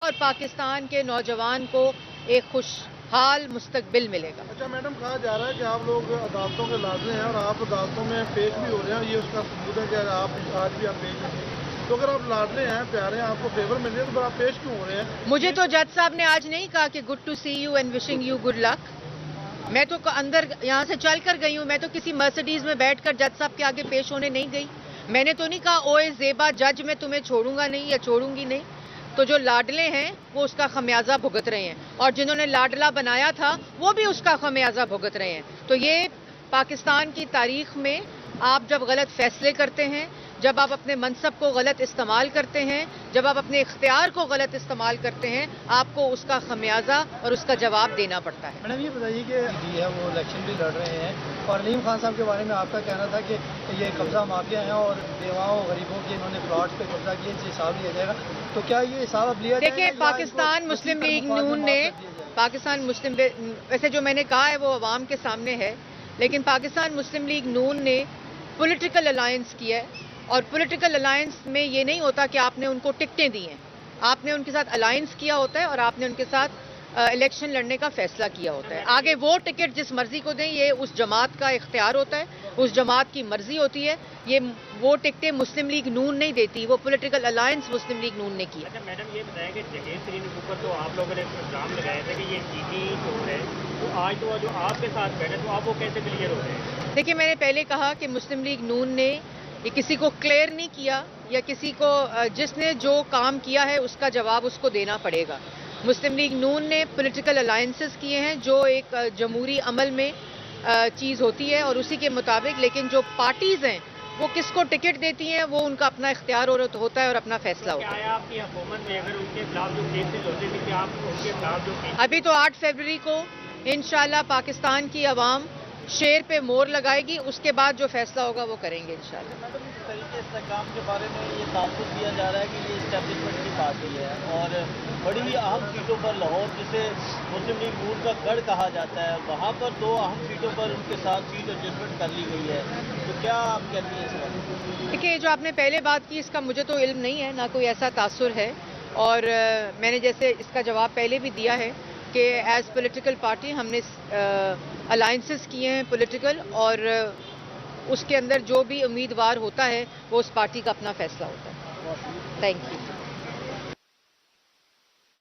اور پاکستان کے نوجوان کو ایک خوشحال مستقبل ملے گا۔ اچھا میڈم، کہا جا رہا ہے کہ آپ لوگ عدالتوں کے لازمی ہیں اور آپ عدالتوں میں پیش بھی ہو رہے ہیں، یہ اس کا ثبوت ہے کہ آپ آج بھی پیش ہیں، تو اگر آپ لاڈلے ہیں، پیارے ہیں، آپ کو فیور مل رہے ہیں، تو پھر آپ پیش کیوں ہو رہے ہیں؟ مجھے تو جج صاحب نے آج نہیں کہا کہ good to see you and wishing you good luck. میں تو اندر یہاں سے چل کر گئی ہوں، میں تو کسی مرسیڈیز میں بیٹھ کر جج صاحب کے آگے پیش ہونے نہیں گئی۔ میں نے تو نہیں کہا اوئے زیبا جج میں تمہیں چھوڑوں گا نہیں یا چھوڑوں گی نہیں۔ تو جو لاڈلے ہیں وہ اس کا خمیازہ بھگت رہے ہیں، اور جنہوں نے لاڈلا بنایا تھا وہ بھی اس کا خمیازہ بھگت رہے ہیں۔ تو یہ پاکستان کی تاریخ میں آپ جب غلط فیصلے کرتے ہیں، جب آپ اپنے منصب کو غلط استعمال کرتے ہیں، جب آپ اپنے اختیار کو غلط استعمال کرتے ہیں، آپ کو اس کا خمیازہ اور اس کا جواب دینا پڑتا ہے۔ میڈم یہ بتائیے کہ ہے وہ الیکشن بھی لڑ رہے ہیں، اور علیم خان صاحب کے بارے میں آپ کا کہنا تھا کہ یہ قبضہ مافیا ہیں اور بیواؤں غریبوں کے انہوں نے پلاٹ پہ قبضہ کیے، اس حساب لیا جائے گا، تو کیا یہ حساب اب لیا جائے گا؟ دیکھیں، پاکستان مسلم لیگ نون نے ویسے جو میں نے کہا ہے وہ عوام کے سامنے ہے، لیکن پاکستان مسلم لیگ نون نے پولیٹیکل الائنس کیا ہے، اور پولیٹیکل الائنس میں یہ نہیں ہوتا کہ آپ نے ان کو ٹکٹیں دی ہیں، آپ نے ان کے ساتھ الائنس کیا ہوتا ہے اور آپ نے ان کے ساتھ الیکشن لڑنے کا فیصلہ کیا ہوتا ہے۔ آگے وہ ٹکٹ جس مرضی کو دیں، یہ اس جماعت کا اختیار ہوتا ہے، اس جماعت کی مرضی ہوتی ہے۔ یہ وہ ٹکٹیں مسلم لیگ نون نہیں دیتی، وہ پولیٹیکل الائنس مسلم لیگ نون نے کی ہے۔ اچھا میڈم یہ بتائیں کہ جہیز ترین کے اوپر تو آپ لوگوں نے الزام لگایا تھا کہ یہ چیٹی چور ہے، تو آج تو جو آپ کے ساتھ بیٹھے تو آپ وہ کیسے کلیئر ہو رہے ہیں؟ دیکھیں، میں نے پہلے کہا کہ مسلم لیگ نون نے یہ کسی کو کلیئر نہیں کیا، یا کسی کو جس نے جو کام کیا ہے اس کا جواب اس کو دینا پڑے گا۔ مسلم لیگ نون نے پولیٹیکل الائنسز کیے ہیں جو ایک جمہوری عمل میں چیز ہوتی ہے، اور اسی کے مطابق، لیکن جو پارٹیز ہیں وہ کس کو ٹکٹ دیتی ہیں وہ ان کا اپنا اختیار ہوتا ہے اور اپنا فیصلہ ہوتا ہے۔ کیا آپ کی حکومت میں اگر ان کے خلاف جو کیسز ہوتے تھے کہ آپ ان کے خلاف جو ابھی تو 8 فروری کو انشاءاللہ پاکستان کی عوام شیر پہ مور لگائے گی، اس کے بعد جو فیصلہ ہوگا وہ کریں گے انشاءاللہ۔ میڈم اس طریقے استحکام کے بارے میں یہ تاثر دیا جا رہا ہے کہ یہ اسٹیبلشمنٹ کی پارٹی ہے، اور بڑی ہی اہم سیٹوں پر لاہور، جسے مسلم لیگ نون کا گڑھ کہا جاتا ہے، وہاں پر 2 اہم سیٹوں پر ان کے ساتھ سیٹ ایڈجسٹمنٹ کر لی گئی ہے، تو کیا آپ کہتی ہیں اس بارے؟ دیکھیے، جو آپ نے پہلے بات کی اس کا مجھے تو علم نہیں ہے، نہ کوئی ایسا تاثر ہے، اور میں نے جیسے اس کا جواب پہلے بھی دیا ہے کہ ایز پولیٹیکل پارٹی ہم نے الائنسز کیے ہیں پولیٹیکل، اور اس کے اندر جو بھی امیدوار ہوتا ہے وہ اس پارٹی کا اپنا فیصلہ ہوتا ہے۔ Thank you.